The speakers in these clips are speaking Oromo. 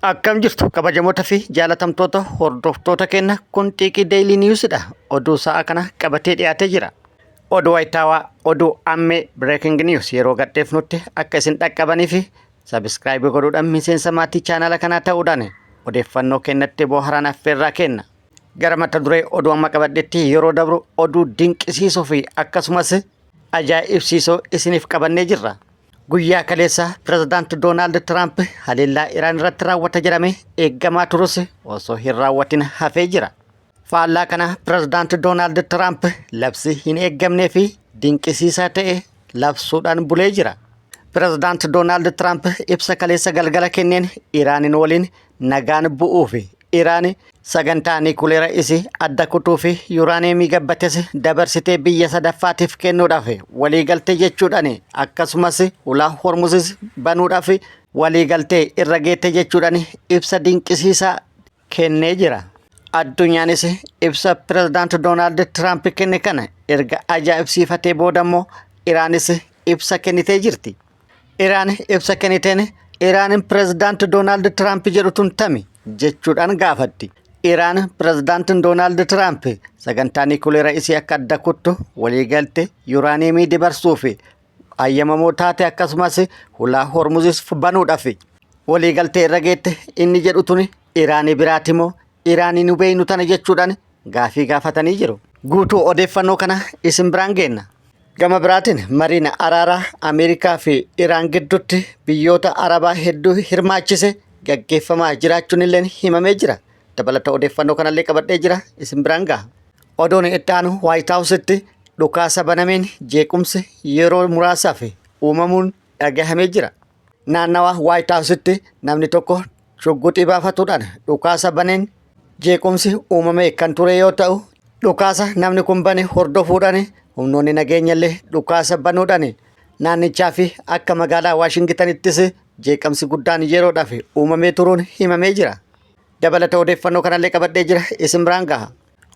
Akkam jirtu kabajamoota fi jaalatamtoota hordoftoota keenya kun Xiiqii Daily Newsdha. Oduu sa'a kana qabatee dhiyaatee jira. Oduu wayitaawaa, oduu ammee breaking news yeroo gadheefnutti akka isin dhaqqabanii fi subscribe godhuudhaan miseensa maatii chaanala kanaa ta'uudhaan odeeffannoo kennatti bohaaraan affeerraa kenna. Gara mata duree oduu amma qabadhetti yeroo dabru oduu dinqisiisoo fi akkasumas ajaa'ibsiisoo isiniif qabannee jirra. Guyyaa kaleessa Pireezidaanti Doonaald Tiraamp haleellaa Iraan irratti raawwata jedhamee eeggamaa turus osoo hin raawwatin hafee jira. Faallaa kana Pireezidaanti Doonaald Tiraamp labsii hin eeggamnee fi dinqisiisaa ta'e labsuudhaan bulee jira. Pireezidaanti Doonaald Tiraamp ibsa kaleessa galgala kenneen Iraanin waliin nagaan bu'uu fi Iraan sagantaa niikuleera isii adda kutuu fi yuuraaniyeemii gabbates dabarsitee biyya sadaffaatiif kennuudhaaf waliigaltee jechuudhaan akkasumas ulaa hormuzis banuudhaaf waliigaltee irra geette jechuudhaan ibsa dinqisiisaa kennee jira. Addunyaanis ibsa Pireezidaanti Doonaald Tiraamp kenne kana erga ajaa'ibsiifatee boodammoo Iraanis ibsa kennitee jirti. Iraan ibsa kenniteen Iraanin Pireezidaanti Doonaald Tiraamp jedhutun tami jechuudhaan gaafatti. Iraan Pireezidaantiin Doonaald Tiraamp sagantaa niikuleera isii akka adda kuttu waliigalte yuuraaniyeemii dabarsuu fi ayyamamoo taate akkasumas ulaa hormuzis banuudhaaf waliigaltee irra geette inni jedhutun Iraanii biraatimoo Iraanii nu beeynu tana jechuudhaan gaafii gaafatanii jiru. Guutuu odeeffannoo kana isin biraan geenna. Gama biraatiin mariin araaraa Ameerikaa fi Iraan gidduutti biyyoota Arabaa hedduu hirmaachise gaggeeffamaa jiraachuun illee himamee jira. Dabalata odeeffannoo kanallee qabadhee jira isin biraan gaha. Oduun itti aanu Waayit Haawusitti dhukaasa banameen jeequmsi yeroo muraasaaf uumamuun dhagahamee jira. Naannawa Waayit Haawusitti namni tokko shugguxii baafatuudhaan dhukaasa baneen jeequmsi uumamee kan ture yoo ta'u, dhukaasa namni kun bane hordofuudhaan humnoonni nageenyallee dhukaasa banuudhaan naannichaa fi akka magaalaa Waashingtanittis jeeqamsi guddaan yeroodhaaf uumamee turuun himamee jira. Dabalata odeeffannoo kanallee qabadhee jira isin biraan gaha.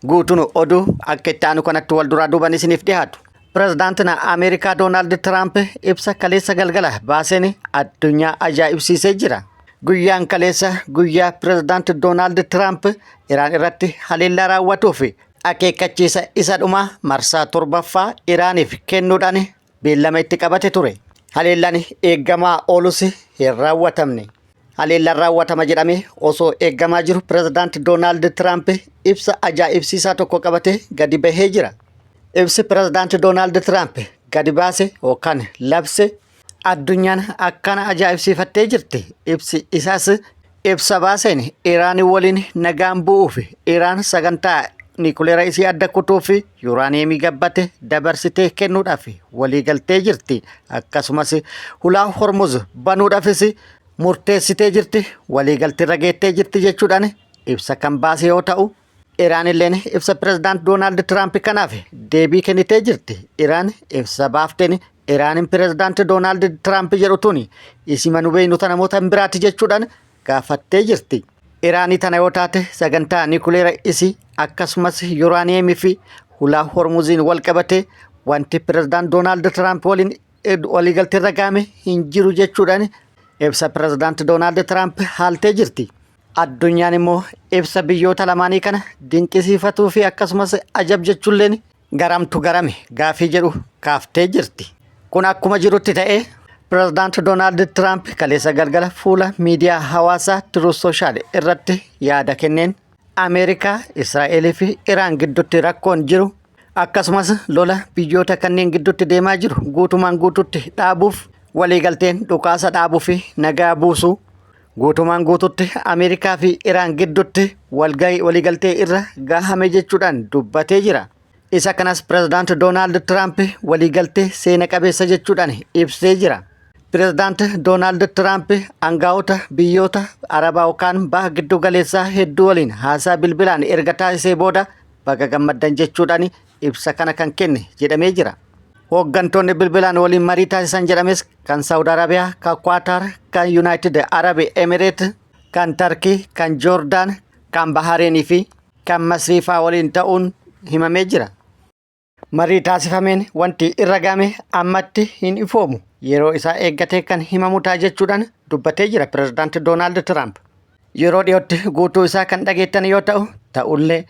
Guutuun oduu akka itti aanu kanatti wal duraa duuban isiniif dhiyaatu. Pireezidaantiin Ameerikaa Doonaald Tiraamp ibsa kaleessa galgala baaseen addunyaa ajaa'ibsiisee jira. Guyyaan kaleessa guyyaa Pireezidaanti Doonaald Tiraamp Iraan irratti haleellaa raawwatuu fi akeekkachiisa isa dhumaa marsaa torbaffaa Iraaniif kennuudhaan beellama itti qabate ture. Haleellaan eeggamaa oolus hin raawwatamne. Haleellaan raawwatama jedhamee osoo eeggamaa jiru Pireezidaanti Doonaald Tiraamp ibsa ajaa'ibsiisaa tokko qabatee gadi bahee jira. Ibsi Pireezidaanti Doonaald Tiraamp gadi baase yookaan labse addunyaan akkana ajaa'ibsiifattee jirti. Ibsi isaas ibsa baaseen Iraan waliin nagaan bu'uu fi Iraan sagantaa niikuleera isii adda kutuu fi yuuraaniyeemii gabbate dabarsitee kennuudhaaf waliigaltee jirti. Akkasumas ulaa hormuz banuudhaafis murteessitee jirti, waliigaltee irra geettee jirti jechuudhaan ibsa kan baase yoo ta'u, Iraan illeen ibsa Pireezidaanti Doonaald Tiraamp kanaaf deebii kennitee jirti. Iraan ibsa baafteen Iraanin Pireezidaanti Doonaald Tiraamp jedhutuun isima nu beeynu tana namoota biraati jechuudhaan gaafattee jirti. Iraanii tana yoo taate sagantaa niikuleera isii akkasumas yuuraaniyeemii fi ulaa hormuziin wal qabate wanti Pireezidaanti Doonaald Tiraamp waliin waliigaltee irra gaame hin jiru jechuudhaan ibsa Pireezidaanti Doonaald Tiraamp haaltee jirti. Addunyaan immoo ibsa biyyoota lamaanii kana dinqisiifatuu fi akkasumas ajab jechuulleen garamtu garame gaafii jedhu kaaftee jirti. Kun akkuma jirutti ta'ee Pireezidaanti Doonaald Tiraamp kaleessa galgala fuula miidiyaa hawaasaa Truth Social irratti yaada kenneen Ameerikaa, Israa'eel fi Iraan gidduutti rakkoon jiru akkasumas lola biyyoota kanneen gidduutti deemaa jiru guutumaan guututti dhaabuuf waliigalteen dhukaasa dhaabuu fi nagaa buusuu guutumaan guututti Ameerikaa fi Iraan gidduutti waliigaltee irra gahame jechuudhaan dubbatee jira. Isa kanas Pireezidaanti Doonaald Tiraamp waliigaltee seena qabeessa jechuudhaan ibsee jira. Pireezidaanti Doonaald Tiraamp aangaa'ota biyyoota Arabaa yookaan baha giddu galeessaa hedduu waliin haasaa bilbilaan erga taasisee booda baga gammaddan jechuudhaan ibsa kana kan kenne jedhamee jira. Hooggantoonni bilbilaan waliin marii taasisan jedhames kan Saawud Arabiyaa, kan Kwaatar, kan Yuunaayitid Arab Emireet, kan Tarkii, kan Joordaan, kan Bahareenii fi kan Masrii fa'aa waliin ta'uun himamee jira. Marii taasifameen wanti irra game ammatti hin ifoomu yeroo isaa eeggatee kan himamu ta'a jechuudhaan dubbatee jira Pireezidaanti Doonaald Tiraamp. yeroo dhiyootti guutuu isaa kan dhageettan yoo ta'ullee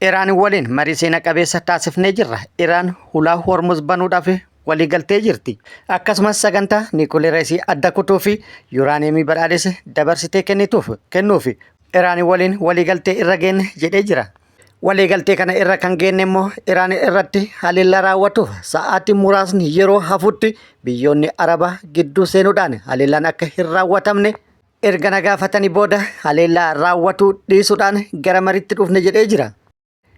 Iraan waliin marii seena qabeessa taasifnee jirra. Iraan hulaa Hormuz banuudhaaf waliigaltee jirti. Akkasumas sagantaa niikuleeresii adda kutuu fi yuuraaniyeemii badhaadhise dabarsitee kennuuf Iraan waliin waliigaltee irra geenne jedhee jira. Waliigaltee kana irra kan geenne immoo Iraan irratti haleellaa raawwatuuf sa'aatii muraasni yeroo hafutti biyyoonni Arabaa gidduu seenuudhaan haleellaan akka hin raawwatamne erga nagaafatanii booda haleellaa raawwatuu dhiisuudhaan gara mariitti dhufne jedhee jira.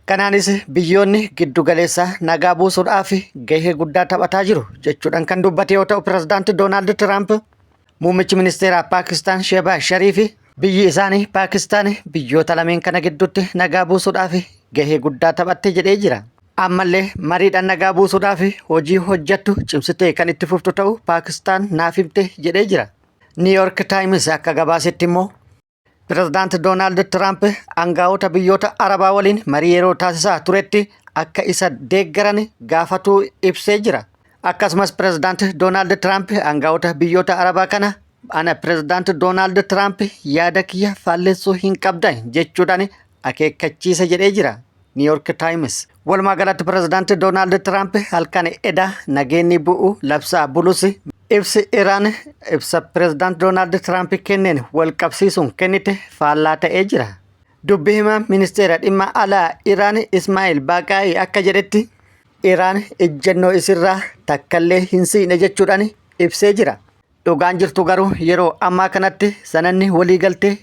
Kanaanis biyyoonni giddu galeessaa nagaa buusuudhaaf gahee guddaa taphataa jiru jechuudhaan kan dubbate yoo ta'u pirezidaantii Doonaald Tiraamp muummichi ministeeraa Paakistaan Shehbaaz Shariif biyyi isaanii Paakistaan biyyoota lameen kana gidduutti nagaa buusuudhaaf gahee guddaa taphatte jedhee jira. Ammallee mariidhaan nagaa buusuudhaaf hojii hojjettu cimsitee kan itti fuftu ta'u Paakistaan naaf himte jedhee jira. New York Times akka gabaasetti immoo pirezidaantii Doonaald Tiraamp aangaa'ota biyyoota Arabaa waliin marii yeroo taasisaa turetti akka isa deeggaran gaafatuu ibsee jira. Akkasumas pirezidaantii Doonaald Tiraamp aangaa'ota biyyoota Arabaa kana ana pirezidaantii Doonaald Tiraamp yaada kiyya faallessuu hin qabdan jechuudhaan akeekkachiisa jedhee jira. New York Times. Walumaa galatti pirezidaantii Doonaald Tiraamp halkan eda nageenyi bu'u labsaa bulus ibsi Iraan ibsa pirezidaantii Doonaald Tiraamp kenneen wal qabsiisuun kennite faallaa ta'ee jira. Dubbi himaa ministeera dhimma alaa Iraan Ismaa'il Baaqaa'ii akka jedhetti Iraan ejjennoo isirraa takkallee hin siine jechuudhaan ibsee jira. Dhugaan jirtu garuu yeroo ammaa kanatti sananni waliigaltee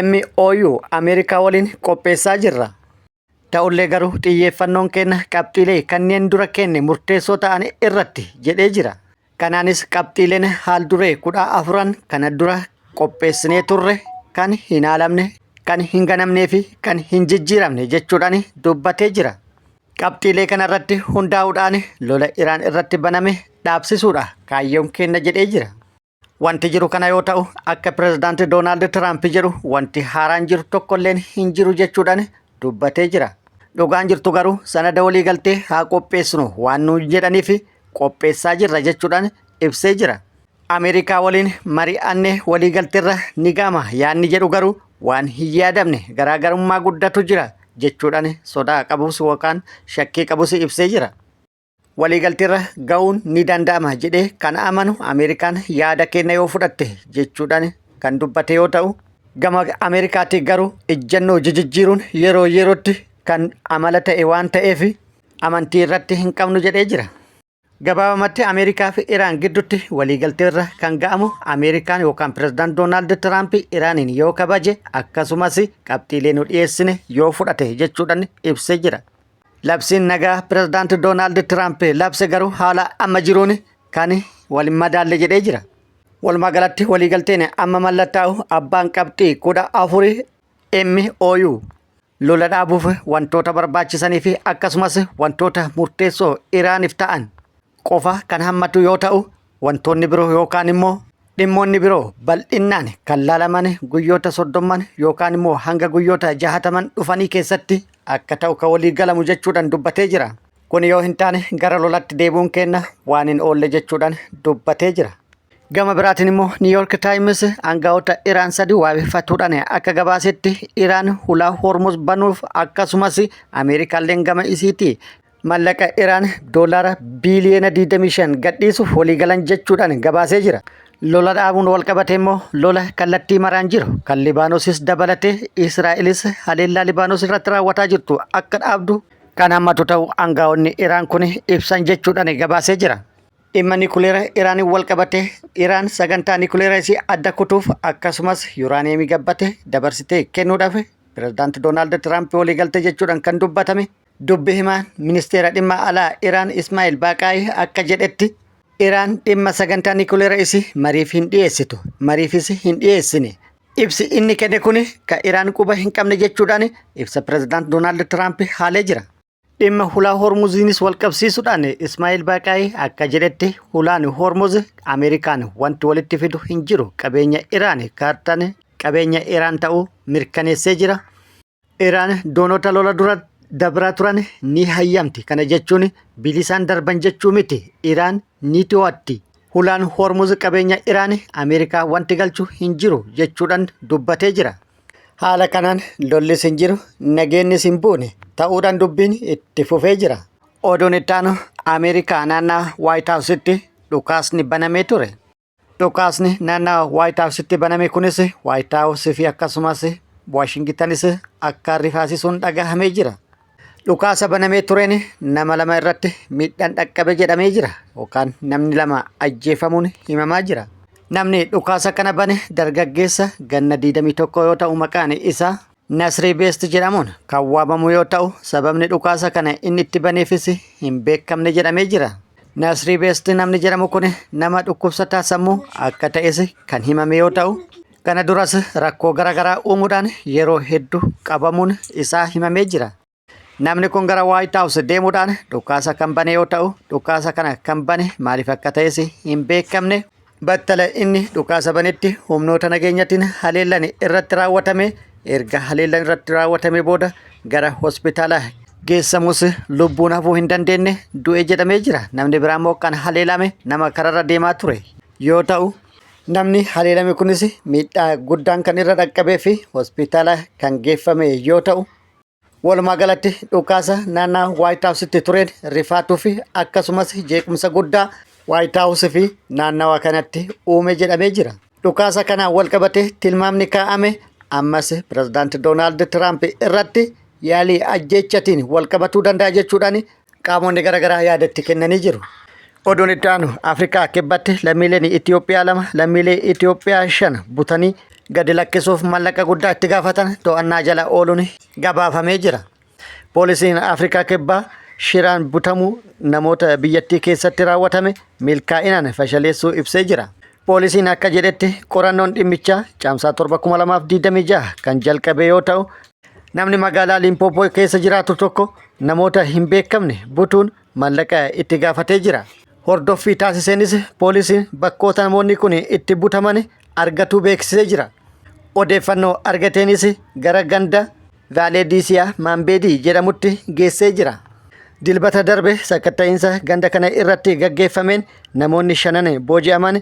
MOU Ameerikaa waliin qopheessaa jirra. Ta'ullee garuu xiyyeeffannoon keenya qabxiilee kanneen dura kenne murteessoo ta'an irratti jedhee jira. Kanaanis qabxiileen haal duree 14 kana dura qopheessinee turre kan hin haalamne, kan hin ganamnee fi kan hin jijjiiramne jechuudhaan dubbatee jira. Qabxiilee kanarratti hundaa'uudhaan lola Iraan irratti baname dhaabsisuudha kaayyoon keenya jedhee jira. Wanti jiru kana yoo ta'u akka pirezidaantii Doonaald Tiraamp jedhu wanti haaraan jiru tokkolleen hin jiru jechuudhaan dubbatee jira. Dhugaan jirtu garuu sanada waliigaltee haa qopheessinu waan nuun jedhaniif qopheessaa jirra jechuudhaan ibsee jira. Ameerikaa waliin mari'annee waliigalteerra ni gama yaadni jedhu garuu waan hin yaadamne garaagarummaa guddatu jira jechuudhaan sodaa qabus yookaan shakkii qabus ibsee jira. Waliigalteerra ga'uun ni danda'ama jedhee kan amanu Ameerikaan yaada kenna yoo fudhatte jechuudhaan kan dubbate yoo ta'u gama Ameerikaatti garuu ejjennoo jijjiiruun yeroo yerootti kan amala ta'e waan ta'eef amantii irratti hin qabnu jedhee jira. Gabaabumatti Ameerikaa fi Iraan gidduutti waliigalteerra kan ga'amu Ameerikaan yookaan pirezidaantii Doonaald Tiraamp Iraaniin yoo kabaje akkasumas qabxiilee nu dhiyeessine yoo fudhate jechuudhaan ibsee jira. Labsiin nagaa pirezidaantii Doonaald Tiraamp labse garuu haala amma jiruun kan waliin madaalle jedhee jira. Walumaa galatti waliigalteen amma mallattaa'u abbaan qabxii 14 MOU lola dhaabuuf wantoota barbaachisanii fi akkasumas wantoota murteessoo Iraaniif ta'an qofa kan hammatu yoo ta'u wantoonni biroo yookaan immoo dhimmoonni biroo bal'inaan kan laalaman guyyoota 30 yookaan immoo hanga guyyoota 60 dhufanii keessatti akka ta'u kan walii galamu jechuudhaan dubbatee jira. Kun yoo hin taane gara lolatti deebi'uun keenya waan hin oolle jechuudhaan dubbatee jira. Gama biraatiin immoo New York Times aangaa'ota Iraan sadii waabeffachuudhaan akka gabaasetti Iraan hulaa Hormuz banuuf akkasumas Ameerikaalleen gama isiitii mallaqa Iraan doolaara biiliyoona 25 gadhiisuuf walii galan jechuudhaan gabaasee jira. Lola dhaabuun wal qabate immoo lola kallattii maraan jiru kan Libaanoosis dabalatee Israa'elis haleellaa Libaanos irratti raawwataa jirtu akka dhaabdu kan hammatu ta'u aangaa'onni Iraan kun ibsan jechuudhaan gabaasee jira. Dhimma niikuleera Iraaniin wal qabate Iraan sagantaa niikuleera isii adda kutuuf akkasumas yuuraaniyeemii gabbate dabarsitee kennuudhaaf pirezidaantii Doonaald Tiraamp waliigalte jechuudhaan kan dubbatame. Dubbi himaan ministeera dhimma alaa Iraan Ismaa'il Baaqaa'ii akka jedhetti Iraan dhimma sagantaa niikuleera isii mariif hin dhiyeessitu, mariifis hin dhiyeessine. Ibsi inni kenne kun kan Iraan quba hin qabne jechuudhaan ibsa pirezidaantii Doonaald Tiraamp haalee jira. Dhimma hulaa Hormuziinis wal qabsiisuudhaan Ismaa'il Baaqaa'ii akka jedhetti hulaan Hormuz Ameerikaan wanti walitti fidu hin jiru qabeenya Iraan kaartaan qabeenya Iraan ta'uu mirkaneessee jira. Iraan doonota lola dura dabraa turan ni hayyamti. Kana jechuun bilisaan darban jechuu miti. Iraan ni to'atti. Hulaan Hormuz qabeenya Iraan Ameerikaa wanti galchu hin jiru jechuudhaan dubbatee jira. Haala kanaan lolli hin jiru nageenyis hin buune ta'uudhaan dubbiin itti fufee jira. Oduun itti aanu Ameerikaa naannaa White House'tti dhukaasni banamee ture. Dhukaasni naannaa White House'tti baname kunis White House fi akkasumas Washingtonis akka rifaasisuun dhagahamee jira. Dhukaasa banamee tureen nama lama irratti miidhaan dhaqqabe jedhamee jira yookaan namni lama ajjeefamuun himamaa jira. Namni dhukaasa kana bane dargaggeessa ganna 21 yoo ta'u maqaan isaa Nasrii Beest jedhamuun kan waamamu yoo ta'u sababni dhukaasa kana inni itti baneefis hin beekamne jedhamee jira. Nasrii Beest namni jedhamu kun nama dhukkubsataa sammuu akka ta'es kan himame yoo ta'u kana duras rakkoo garaagaraa uumuudhaan yeroo hedduu qabamuun isaa himamee jira. Namni kun gara White House deemuudhaan dhukaasa kan bane yoo ta'u dhukaasa kana kan bane maaliif akka ta'es hin beekamne. Battala inni dhukaasa banetti humnoota nageenyaatiin haleellaan irratti raawwatame erga haleellaan irratti raawwatame booda gara hospitaalaa geessamus lubbuun hafuu hin dandeenye du'e jedhamee jira. Namni biraa immoo kan haleelame nama kararra deemaa ture yoo ta'u namni haleelame kunis miidhaa guddaan kan irra dhaqqabee fi hospitaala kan geeffame yoo ta'u walumaa galatti dhukaasa naannaa White House'tti tureen rifaatuu fi akkasumas jeequmsa guddaa White House fi naannawa kanatti uume jedhamee jira. Dhukaasa kanaan wal qabatee tilmaamni kaa'ame ammas pirezidaanti Doonaald Tiraamp irratti yaalii ajjeechatiin wal qabatuu danda'a jechuudhaan qaamonni garaagaraa yaadatti kennanii jiru. Oduun itti aanu Afrikaa kibbatti lammiileen Itoophiyaa 2 lammiilee Itoophiyaa 5 butanii gadi lakkisuuf mallaqa guddaa itti gaafatan to'annaa jala ooluun gabaafamee jira. Poolisiin Afrikaa kibbaa shiraan butamuu namoota biyyattii keessatti raawwatame milkaa'inaan fashaleessuu ibsee jira. Poolisiin akka jedhetti qorannoon dhimmichaa caamsaa 7 kan jalqabe yoo ta'u namni magaalaa Limpoopoo keessa jiraatu tokko namoota hin beekamne butuun mallaqa itti gaafatee jira. Hordoffii taasiseenis poolisiin bakkoota namoonni kun itti butaman argatuu beeksisee jira. Odeeffannoo argateenis gara ganda Vaaleediisiyaa Maambeedii jedhamutti geessee jira. Dilbata darbe sakatta'iinsa ganda kana irratti gaggeeffameen namoonni 5 booji'aman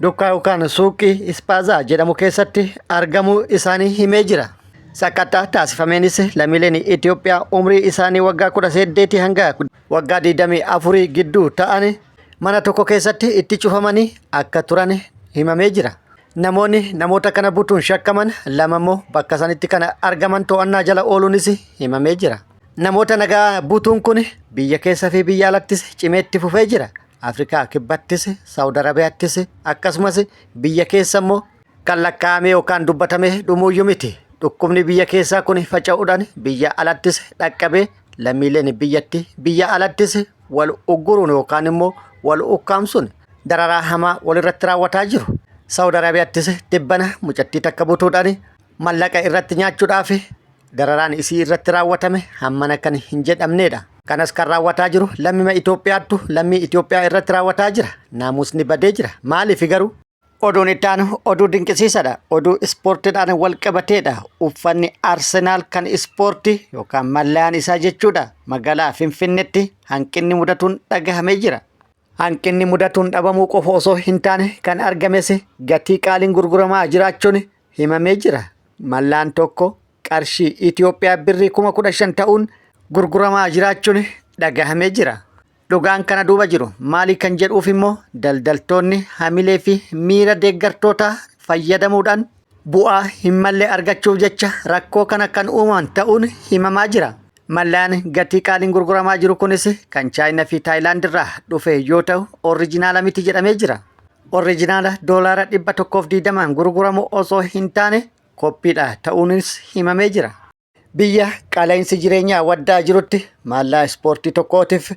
dukkaa yookaan suuqii Ispaazaa jedhamu keessatti argamuu isaanii himee jira. Sakattaa taasifameenis lammiileen Itoophiyaa umrii isaanii waggaa 18 hanga waggaa 24 gidduu ta'an mana tokko keessatti itti cufamanii akka turan himamee jira. Namoonni namoota kana butuun shakkaman 2 immoo bakka sanitti kana argaman to'annaa jala ooluunis himamee jira. Namoota nagaa butuun kun biyya keessa fi biyya alattis cimeetti fufee jira. Afrikaa kibbattis, Saawud Arabiyaattis akkasumas biyya keessa immoo kan lakkaa'amee yookaan dubbatamee dhumuuyyuu miti. Dhukkubni biyya keessaa kun faca'uudhaan biyya alattis dhaqqabee lammiileen biyyatti biyya alattis wal ugguruun yookaan immoo wal ukkaamsuun dararaa hamaa walirratti raawwataa jiru. Saawud Arabiyaattis dhibbana mucattii takka butuudhaan mallaqa irratti nyaachuudhaaf dararaan isii irratti raawwatame hammana kan hin jedhamnedha. Kanas kan raawwataa jiru lammii Itoophiyaattu lammii Itoophiyaa irratti raawwataa jira. Naamusni badee jira. Maaliif garuu? Oduun itti aanu oduu dinqisiisaadha. Oduu ispoortiidhaan wal qabateedha. Uffanni Arsenaal kan ispoortii yookaan mallayaan isaa jechuudha. Magaalaa Finfinneetti hanqinni mudatuun dhagahamee jira. Hanqinni mudatuun dhabamuu qofa osoo hin taane kan argames gatii qaaliin gurguramaa jiraachuun himamee jira. Mallayaan tokko qarshii Itoophiyaa birrii 15,000 ta'uun gurguramaa jiraachuun dhagahamee jira. Dhugaan kana duuba jiru maali kan jedhuuf immoo daldaltoonni hamilee fi miira deeggartoota fayyadamuudhaan bu'aa hin malle argachuuf jecha rakkoo kana kan uuman ta'uun himamaa jira. Mallayaan gatii qaaliin gurguramaa jiru kunis kan Chaayinaa fi Taayilaand irraa dhufe yoo ta'u orijinaala miti jedhamee jira. Orijinaala doolaara 120 gurguramu osoo hin taane koppiidha ta'uunis himamee jira. Biyya qaala'insi jireenyaa waddaa jirutti maallaa ispoortii tokkootiif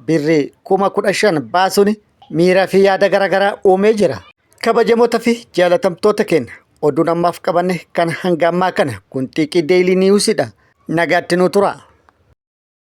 birrii 15,000 baasuun miiraa fi yaada garaagaraa uumee jira. Kabajamoota fi jaalatamtoota keenya oduun ammaaf qabanne kan hanga ammaa kana kun xiiqii deeyilii niwusidha. Nagaatti nu tura.